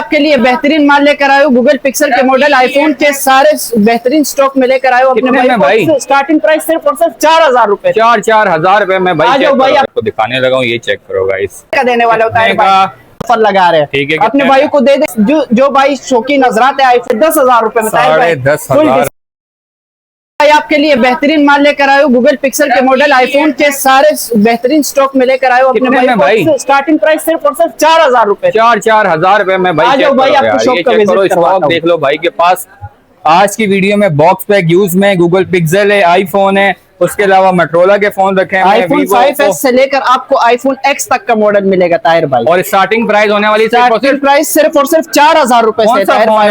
आपके लिए बेहतरीन माल लेकर आए हो। गूगल पिक्सल के मॉडल आईफोन के सारे बेहतरीन स्टॉक में लेकर आए हो अपने भाई को। स्टार्टिंग प्राइस सिर्फ और सिर्फ 4000 रुपए, 4,000 रुपए में भाई। भाई आपको दिखाने लगा हूँ, ये चेक करो गाइस का देने वाला होता है, ऑफर लगा रहे हैं। ठीक है, अपने भाई को दे दे जो भाई शौकीन नजरात है आईफोन 10,000 रुपए में, 10,500 भाई आपके लिए बेहतरीन माल लेकर आए हो। गूगल पिक्सल के मॉडल आईफोन के सारे बेहतरीन स्टॉक में लेकर आए हो अपने भाई को। स्टार्टिंग प्राइस सिर्फ और सिर्फ 4000 रुपए, 4,000 रुपए में भाई। भाई आपको शॉप का विजिट करवाता हूं। देख लो भाई के पास आज की वीडियो में बॉक्स पैक यूज में गूगल पिक्सल है, आईफोन है, उसके अलावा मोटोरोला के फोन रखे हैं। आईफोन 5s से लेकर आपको आईफोन X तक का मॉडल मिलेगा ताहिर भाई। और स्टार्टिंग प्राइस होने वाली प्राइस सिर्फ और सिर्फ 4000 रुपए से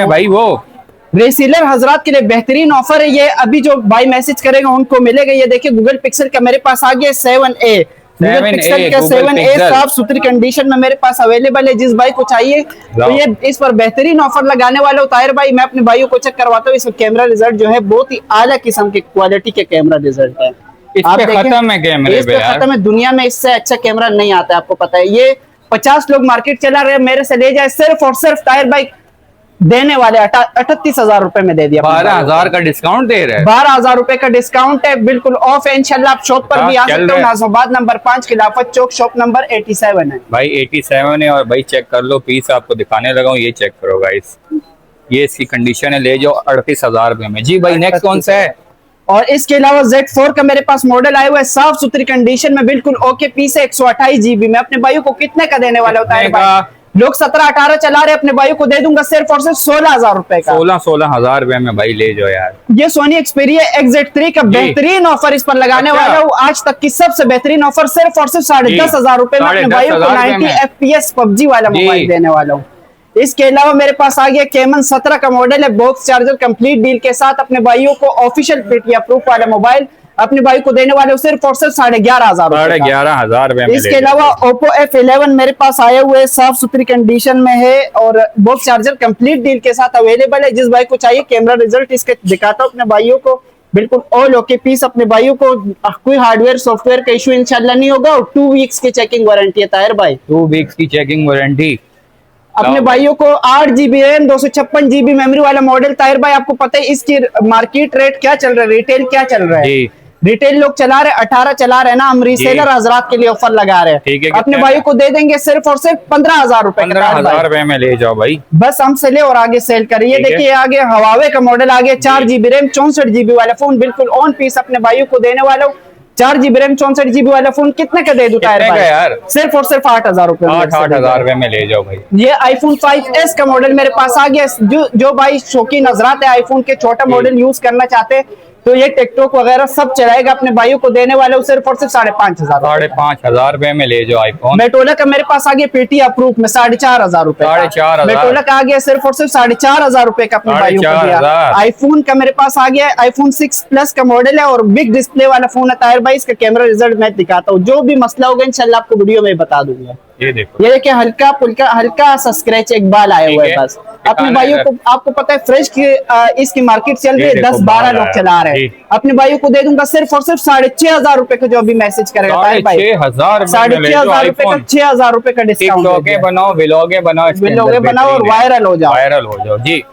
भाई। वो रेसिलर हजरात के लिए बेहतरीन ऑफर है ये। अभी जो भाई मैसेज करेगा उनको मिलेगा। ये देखिए गूगल पिक्सल का मेरे पास आ गया 7A, गूगल पिक्सल का 7A साफ सुथरी कंडीशन में मेरे पास अवेलेबल है। जिस भाई को चाहिए तो ये इस पर बेहतरीन ऑफर लगाने वाला हूँ ताहिर भाई। मैं अपने भाइयों को चेक करवाता हूँ। इसका कैमरा रिजल्ट जो है बहुत ही आला किस्म की क्वालिटी के कैमरा रिजल्ट है। आप खत्म है कैमरे पे यार, खत्म है। दुनिया में इससे अच्छा कैमरा नहीं आता है, आपको पता है। ये 50 लोग मार्केट चला रहे हैं, मेरे से ले जाए सिर्फ और सिर्फ ताहिर भाई देने वाले 38,000 रुपए में दे दिया। 12,000 का डिस्काउंट दे रहे हैं। 12,000 रुपए का डिस्काउंट है, बिल्कुल ऑफ है। इंशाल्लाह आप शॉप पर भी आ सकते हो। नाज़िमाबाद नंबर 5 खिलाफत चौक, शॉप नंबर 87 है भाई। 87 है। और भाई चेक कर लो पीस, आपको दिखाने लगा हूँ, ये चेक करो गाइस। ये इसकी कंडीशन है, ले जाओ 38,000 रुपए में। जी भाई नेक्स्ट कौन सा है? और इसके अलावा Z4 का मेरे पास मॉडल आया हुआ है, साफ सुथरी कंडीशन में, बिल्कुल ओके पीस है, 128 GB में। अपने भाइयों को कितने का देने वाला होता है? लोग 17-18 चला रहे, अपने भाइयों को दे दूंगा सिर्फ और सिर्फ 16,000 रुपए का। 16,000 रुपए में भाई ले जाओ यार। ये सोनी एक्सपीरिया XZ3 का बेहतरीन ऑफर इस पर लगाने वाला हूँ। आज तक की सबसे बेहतरीन ऑफर सिर्फ और सिर्फ 10,500 रुपए में अपने भाइयों को 90 FPS PUBG वाला मोबाइल देने वाला हूँ। इसके अलावा मेरे पास आ गया Camon 17 का मॉडल है, बॉक्स चार्जर कंप्लीट डील के साथ। अपने भाइयों को ऑफिशियल PTI प्रूफ वाला मोबाइल अपने भाई को देने वाले सिर्फ और सिर्फ 11,500 रुपए। इसके अलावा Oppo F11 मेरे पास आए हुए साफ सुथरी कंडीशन में है और बॉक्स चार्जर कंप्लीट डील के साथ अवेलेबल है। जिस भाई को चाहिए कैमरा रिजल्ट इसके दिखाता हूँ अपने भाइयों को, बिल्कुल ऑल ओके पीस। अपने भाइयों को कोई हार्डवेयर सॉफ्टवेयर का इशू इंशाल्लाह नहीं होगा। और 2 वीक्स की चेकिंग वारंटी है ताहिर भाई। 2 वीक्स की चेकिंग वारंटी। अपने भाइयों को 8 GB रैम 256 GB मेमोरी वाला मॉडल ताहिर भाई। आपको पता है इसकी मार्केट रेट क्या चल रहा है, रिटेल क्या चल रहा है? रिटेल लोग चला रहे 18 चला रहे ना, हम रीसेलर हजरात के लिए ऑफर लगा रहे हैं। अपने भाई को दे देंगे सिर्फ और सिर्फ 15,000 रुपए। 15,000 रुपए में ले जाओ भाई, बस हमसे ले और आगे सेल करिए। देखिए आगे हवावे का मॉडल आगे 4 GB रैम 64 GB वाला फोन, बिल्कुल ऑन पीस अपने भाइयों को देने वाला हूँ। 4 GB रैम 64 GB वाला फोन कितने का दे दूं ताहिर भाई? यार सिर्फ और सिर्फ 8,000 रुपए। 8,000 रुपए में ले जाओ भाई। ये आईफोन 5s का मॉडल मेरे पास आ गया। जो भाई शौकीन नजरात है आईफोन के छोटा मॉडल यूज करना चाहते हैं तो ये टिकटॉक वगैरह सब चलाएगा। अपने भाइयों को देने वाले हो सिर्फ और सिर्फ 5,500। 5,500 रुपए में ले जाओ आईफोन। मोटोरोला का मेरे पास आ गया PTI अप्रूव में 4,500 रुपए। 4,500 मोटोरोला का आ गया सिर्फ और सिर्फ 4,500 रुपए का अपने भाइयों को दिया। आईफोन का मेरे पास आ गया आईफोन 6 प्लस का मॉडल है और बिग डिस्प्ले वाला फोन है ताहिर भाई। इसका कैमरा रिजल्ट मैं दिखाता हूँ, जो भी मसला होगा इंशाल्लाह आपको वीडियो में बता दूंगा। ये देखिए हल्का सा स्क्रैच एक बाल आया हुआ है बस। अपने भाइयों को आपको पता है फ्रेश की इसकी मार्केट चल रही है, 10-12 लोग चला रहे हैं। अपने भाइयों को दे दूंगा सिर्फ और सिर्फ 6,500 रुपए का, जो अभी मैसेज करेगा ताहिर भाई। 6,500 रुपए का 6,000 रुपए का डिस्काउंट। बनाओ व्लॉगे बनाओ और वायरल हो जाओ जी।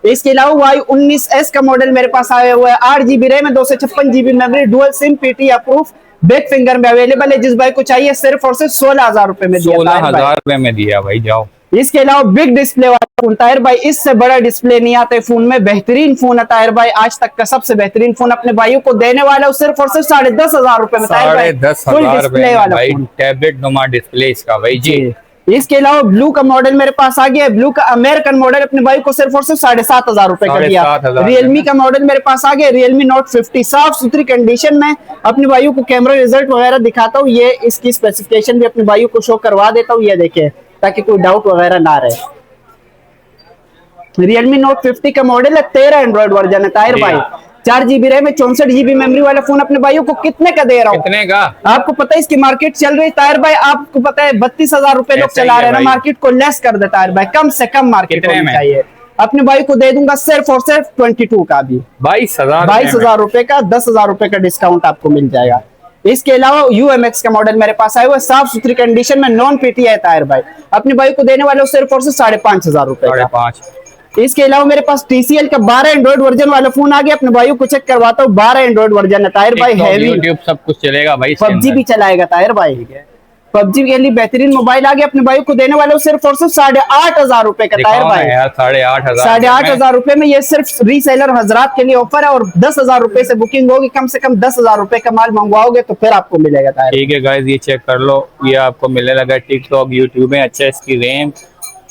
इसके अलावा Y19s का मॉडल मेरे पास आया हुआ है, 8 GB रैम है, 256 GB memory, dual SIM PTI approve, back finger में अवेलेबल है। जिस भाई को चाहिए सिर्फ और सिर्फ 16,000 रुपए में दिया। 16,000 रुपए में दिया भाई, जाओ। इसके अलावा बिग डिस्प्ले वाला फोन ताहिर भाई, इससे बड़ा डिस्प्ले नहीं आता है फोन में। बेहतरीन फोन है ताहिर भाई, आज तक का सबसे बेहतरीन फोन अपने भाइयों को देने वाला हूँ सिर्फ और सिर्फ 10,500 रुपए में। 10,500 रुपए वाला टैबलेट नुमा डिस्प्ले इसका भाई जी। इसके अलावा ब्लू का मॉडल मेरे पास आ गया है, ब्लू का अमेरिकन मॉडल अपने भाई को सिर्फ और सिर्फ 7,500 रुपए का दिया। रियलमी का मॉडल मेरे पास आ गया, रियलमी नोट 50 साफ सुथरी कंडीशन में। अपने भाइयों को कैमरा रिजल्ट वगैरह दिखाता हूँ, ये इसकी स्पेसिफिकेशन भी अपने भाइयों को शो करवा देता हूँ। ये देखे ताकि कोई डाउट वगैरह ना रहे। रियलमी नोट 50 का मॉडल है, 13 एंड्रॉइड वर्जन है ताहिर भाई। 4 GB रैम में 64 GB मेमोरी वाला फोन अपने भाइयों को कितने का दे रहा हूँ? कितने का? आपको पता है इसकी मार्केट चल रही है ताहिर भाई, आपको पता है 32,000 रुपए लोग चला रहे हैं ना। मार्केट को लेस कर दे ताहिर भाई, कम से कम मार्केट होनी चाहिए। अपने भाई को दे दूंगा सिर्फ और सिर्फ 22 का भी 22,000 रुपए का 10,000 रुपए का डिस्काउंट आपको मिल जाएगा। इसके अलावा UMX का मॉडल मेरे पास आया हुआ है, साफ सुथरी कंडीशन में, नॉन PTI टायर भाई। अपने भाई को देने वाले हो सिर्फ और सिर्फ 5,500 रुपए का। 5.5। इसके अलावा मेरे पास TCL का 12 एंड्रॉइड वर्जन वाला फोन आ गया, अपने भाइयों को चेक करवाता हूँ। 12 एंड्रॉइड वर्जन है टायर भाई, हैवी, यूट्यूब सब कुछ चलेगा भाई, PUBG भी चलाएगा टायर भाई। PUBG के लिए बेहतरीन मोबाइल आ गया, अपने भाई को देने वाले हो सिर्फ और सिर्फ 8,500 रुपए का टायर भाई। 8,500 रुपए में ये सिर्फ रीसेलर हजरात के लिए ऑफर है, और 10,000 रुपए से बुकिंग होगी, कम से कम 10,000 रुपए का माल मंगवाओगे तो फिर आपको मिलेगा टायर। ठीक है गाइस, ये चेक कर लो, ये आपको मिलने लगा टिकटॉक, यूट्यूब में। अच्छा, इसकी रैम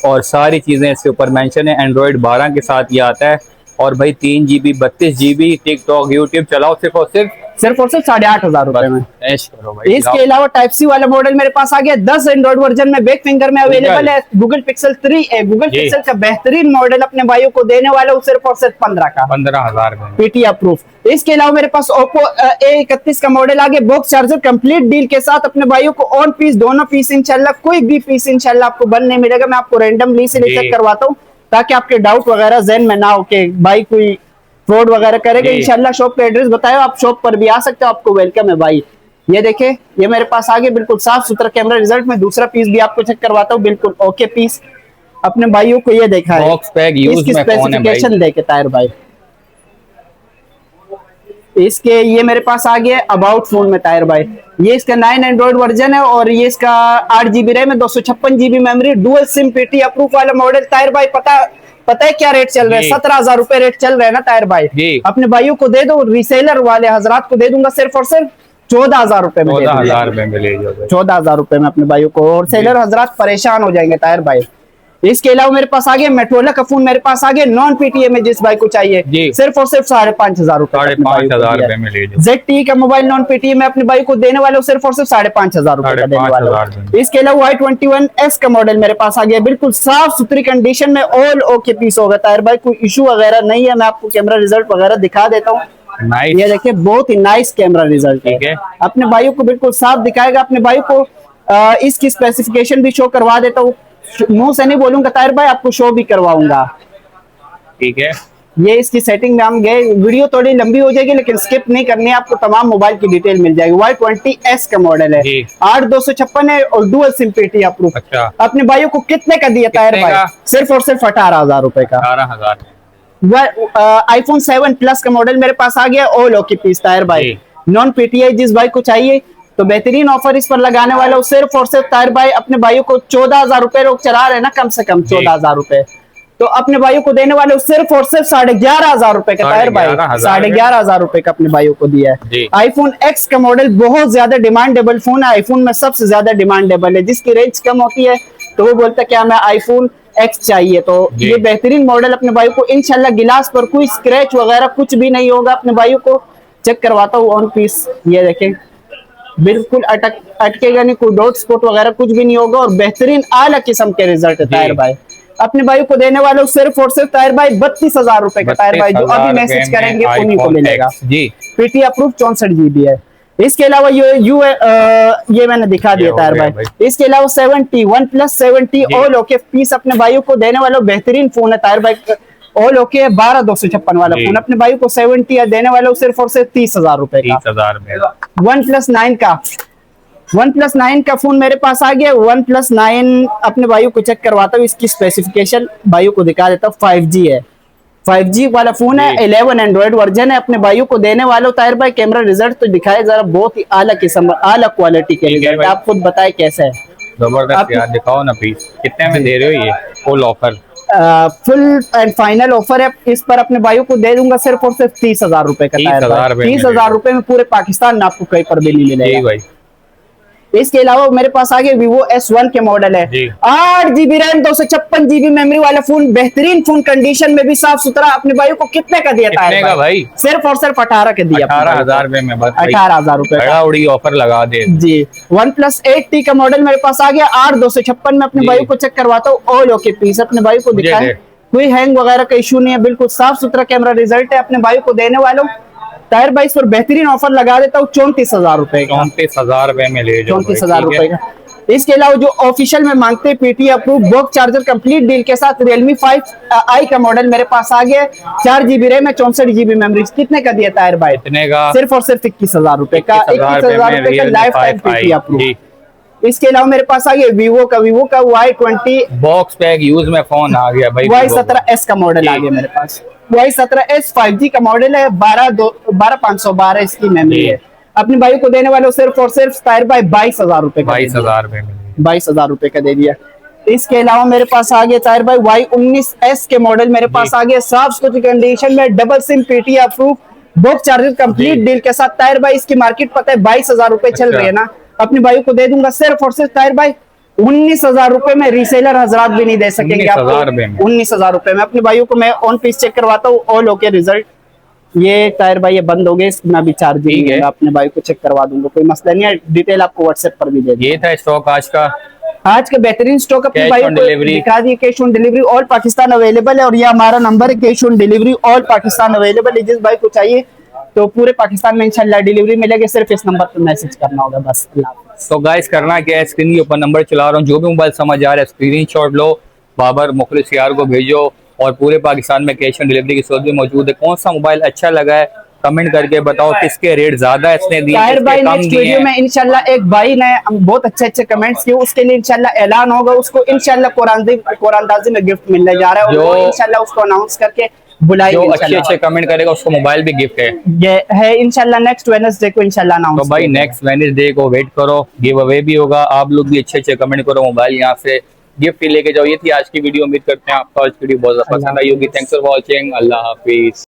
और सारी चीजें इसके ऊपर मेंशन है। एंड्रॉइड 12 के साथ ये आता है, और भाई 3 GB 32 GB टिकटॉक यूट्यूब चलाओ सिर्फ और सिर्फ 8,500 रुपए में। करो भाई। इसके अलावा टाइप सी वाला मॉडल मेरे पास आ गया, 10 एंड्रॉइड वर्जन में, बैक फिंगर में अवेलेबल है। Google pixel 3a, Google pixel का बेहतरीन मॉडल अपने भाइयों को देने वाला हूँ सिर्फ और सिर्फ 15,000 में, PT अप्रूव। इसके अलावा मेरे पास Oppo A31 का मॉडल आ गया, बॉक्स चार्जर कंप्लीट डील के साथ। अपने भाइयों को ऑन पीस, दोनों पीस इंशाल्लाह, कोई भी पीस इंशाल्लाह आपको बंद नहीं मिलेगा। मैं आपको रैंडमली से चेक करवाता हूँ ताकि आपके डाउट वगैरह ज़हन में ना हो कि भाई कोई फ्रॉड वगैरह करेगा। इंशाल्लाह शॉप का एड्रेस बताओ, आप शॉप पर भी आ सकते हो, आपको वेलकम है भाई। ये देखे, ये मेरे पास आगे बिल्कुल साफ सुथरा कैमरा रिजल्ट में। दूसरा पीस भी आपको चेक करवाता हूँ, बिल्कुल ओके पीस। अपने भाइयों को ये देखा है, बॉक्स पैक यूज में कौन है भाई? देखे टायर भाई। इसके ये मेरे पास आ गया अबाउट फोन में टायर भाई। ये इसका 9 एंड्रॉइड वर्जन है, और ये इसका 8 GB रैम है, 256 GB memory, dual SIM, PT approve वाला मॉडल टायर भाई। पता है क्या रेट चल रहा है? 17,000 रुपए रेट चल रहा है ना टायर भाई। अपने भाइयों को दे दो, रीसेलर वाले हजरात को दे दूंगा सिर्फ और सिर्फ 14,000 रुपए में। 14,000 रुपए में अपने भाइयों को, और सेलर हजरात परेशान हो जाएंगे टायर भाई। इसके अलावा मेरे पास आ गया मेटरोला का फोन, मेरे पास आ गया नॉन PTA में, जिस भाई को चाहिए सिर्फ और सिर्फ 5,500 रुपए। 5,500 में ले जाओ। ZTE का मोबाइल नॉन PTA में अपने भाई को देने वाले हो सिर्फ और सिर्फ 5,500 रुपए का देने वाले। इसके अलावा Y21S का मॉडल मेरे पास आ गया, बिल्कुल साफ सुथरी कंडीशन में, ऑल ओके पीस होगा टायर भाई, कोई इशू वगैरह नहीं है। मैं आपको कैमरा रिजल्ट वगैरह दिखा देता हूँ। ये देखिए, बहुत ही नाइस कैमरा रिजल्ट है। अपने भाइयों को बिल्कुल साफ दिखाएगा। अपने भाई को इसकी स्पेसिफिकेशन भी शो करवा देता हूँ, मुंह से नहीं बोलूंगा टायर भाई, आपको शो भी करवाऊंगा। ठीक है, ये इसकी सेटिंग में हम गए, वीडियो थोड़ी लंबी हो जाएगी लेकिन स्किप नहीं करनी है, आपको तमाम मोबाइल की डिटेल मिल जाएगी। Y20S का मॉडल है, 8,256 है, और डुअल सिम PT अप्रूव। अच्छा। अपने भाइयों को कितने का दिया टायर भाई? सिर्फ और सिर्फ 18,000 रुपए का। 18,000। iPhone 7 Plus का मॉडल मेरे पास आ गया, ऑल ओके पीस टायर भाई, नॉन PTI। जिस भाई को चाहिए तो बेहतरीन ऑफर इस पर लगाने वाला हूँ सिर्फ और सिर्फ टायर भाई। अपने भाइयों को 14,000 रुपए लोग चला रहे हैं ना, कम से कम 14,000 रुपए, तो अपने भाइयों को देने वाले सिर्फ और सिर्फ 11,500 रुपए का टायर भाई। 11,500 रुपए का अपने भाइयों को दिया है। iPhone X का मॉडल बहुत ज्यादा डिमांडेबल फोन है, आईफोन में सबसे ज्यादा डिमांडेबल है। जिसकी रेंज कम होती है तो वो बोलता है क्या हमें iPhone X चाहिए, तो ये बेहतरीन मॉडल अपने भाइयों को इंशाल्लाह गिलास पर कोई स्क्रैच वगैरह कुछ भी नहीं होगा। अपने भाइयों को चेक करवाता हूँ ऑन पीस, ये देखें, बिल्कुल अटकेगा नहीं, कोई डॉट स्पॉट वगैरह कुछ भी नहीं होगा, और बेहतरीन आला किस्म के रिजल्ट है टायर भाई। अपने भाई को देने वाले सिर्फ और सिर्फ टायर भाई 32,000 रुपए का टायर भाई, जो अभी मैसेज करेंगे उन्हीं को मिलेगा जी। PT अप्रूव 64 GB है। इसके अलावा ये मैंने दिखा दिया टायर भाई। इसके अलावा 70 OnePlus 70 ऑल ओके पीस अपने भाइयों को देने वाला बेहतरीन फोन है टायर भाई, ऑल ओके 12,256 वाला फोन। अपने भाई को 70 देने वाला सिर्फ और सिर्फ 30,000 रुपए का। 30,000 में OnePlus 9 का फोन मेरे पास आ गया। OnePlus 9 अपने भाइयों को चेक करवाता हूँ, इसकी स्पेसिफिकेशन भाइयों को दिखा देता हूँ। 5G है, 5G वाला फोन है, 11 एंड्रॉइड वर्जन है। अपने भाइयों को देने वाला हूँ टायर भाई। कैमरा रिजल्ट तो दिखाए जरा, बहुत ही आला किस्म, आला क्वालिटी के रिजल्ट, आप खुद बताए कैसे है। जबरदस्त यार, दिखाओ ना पीस, कितने में दे रहे हो ये full offer? Full and final offer है इस पर। अपने भाइयों को दे दूंगा सिर्फ और सिर्फ 30,000 रुपए का टायर। 30,000 रुपए में पूरे पाकिस्तान में आपको कहीं पर भी नहीं मिलेगा भाई। इसके अलावा मेरे पास आगे Vivo S1 के मॉडल है, 8 GB रैम, 256 GB मेमोरी वाला फोन, बेहतरीन फोन, कंडीशन में भी साफ सुथरा। अपने भाइयों को कितने का दिया टायर भाई? सिर्फ और सिर्फ 18 के दिया। 18,000 में 18,000 रुपए ऑफर लगा दे जी। OnePlus 8T का मॉडल मेरे पास आ गया, 8,256 में। अपने भाइयों को चेक करवाता हूँ, ऑल ओके पीस। अपने भाई को दिखाए, कोई हैंग वगैरह का इशू नहीं है, बिल्कुल साफ सुथरा कैमरा रिजल्ट है। अपने भाइयों को देने वालों टायर बाइस पर बेहतरीन ऑफर लगा देता हूँ 34,000 रुपए का। 34,000 रुपए में ले जाओ। 34,000 रुपए का। इसके अलावा जो ऑफिशियल में मांगते हैं PT approve box charger complete deal के साथ Realme 5i का मॉडल मेरे पास आ गया। 4 GB रैम है, 64 GB मेमोरी। कितने का दिया ताहिर भाई? इतने का सिर्फ और सिर्फ 21,000 रुपए का। 21,000 रुपए का लाइफ टाइम पीटी अप्रूव। इसके अलावा मेरे पास आ गया वीवो का Y20 बॉक्स पैक यूज में फोन आ गया भाई। Y17s का मॉडल आ गया मेरे पास। Y17s 5G का मॉडल है, 12,512 इसकी मेमोरी है। अपने भाई को देने वाले सिर्फ और सिर्फ ताहिर भाई 22,000 रुपए का। 22,000 रुपए में 22,000 रुपए का दे दिया। इसके अलावा मेरे पास आ गया ताहिर भाई Y19s के मॉडल मेरे पास आ गया, साफ सुथरी कंडीशन में, double SIM PT approve, box charger complete deal के साथ। ताहिर भाई इसकी मार्केट पता है 22,000 रुपए चल रही है ना, अपने भाई को दे दूंगा सिर्फ और सिर्फ ताहिर भाई 19,000 रुपए में। रीसेलर हजरात भी नहीं दे सकेंगे आपको 19,000 रुपए में। अपने भाइयों को मैं ऑन पीस चेक करवाता हूँ, ऑल ओके रिजल्ट। ये ताहिर भाई ये बंद हो गए, इसमें भी चार्जिंग है, अपने भाई को चेक करवा दूंगा, कोई मसला नहीं है। डिटेल आपको व्हाट्सएप पर भी दे दूंगा। ये था स्टॉक आज का बेहतरीन स्टॉक अपने भाई को दिखा दिए। Cash on delivery all Pakistan available है, और ये हमारा नंबर है, cash on delivery all Pakistan available है। जिस भाई को चाहिए तो पूरे पाकिस्तान में इंशाल्लाह डिलीवरी मिलेगी, सिर्फ इस नंबर पर मैसेज करना होगा बस। तो गाइस करना क्या है, स्क्रीन के ऊपर नंबर चला रहा हूँ, जो भी मोबाइल समझ आ रहा है स्क्रीनशॉट लो, बाबर मुखलिस यार को भेजो, और पूरे पाकिस्तान में कैश ऑन डिलीवरी की सहूलत भी मौजूद है। कौन सा मोबाइल अच्छा लगा है कमेंट करके बताओ, किसके रेट ज्यादा इसने दिए, ताहिर भाई नेक्स्ट वीडियो में इंशाल्लाह एक भाई ने बहुत अच्छे कमेंट्स किए, उसके लिए इंशाल्लाह ऐलान होगा, उसको इंशाल्लाह कुरानदाजी में गिफ्ट मिलने जा रहा है, और इंशाल्लाह उसको अनाउंस करके बुलाएंगे। जो अच्छे कमेंट करेगा उसको मोबाइल भी गिफ्ट है, ये है इंशाल्लाह नेक्स्ट वेडनेसडे को इंशाल्लाह अनाउंस। तो भाई नेक्स्ट वेडनेसडे को वेट करो, गिव अवे भी होगा, आप लोग भी अच्छे कमेंट करो, मोबाइल यहाँ से गिफ्ट लेके जाओ। ये थी आज की वीडियो, उम्मीद करते हैं आपको आज की वीडियो बहुत पसंद आई होगी। Thanks for watching, Allah Hafiz.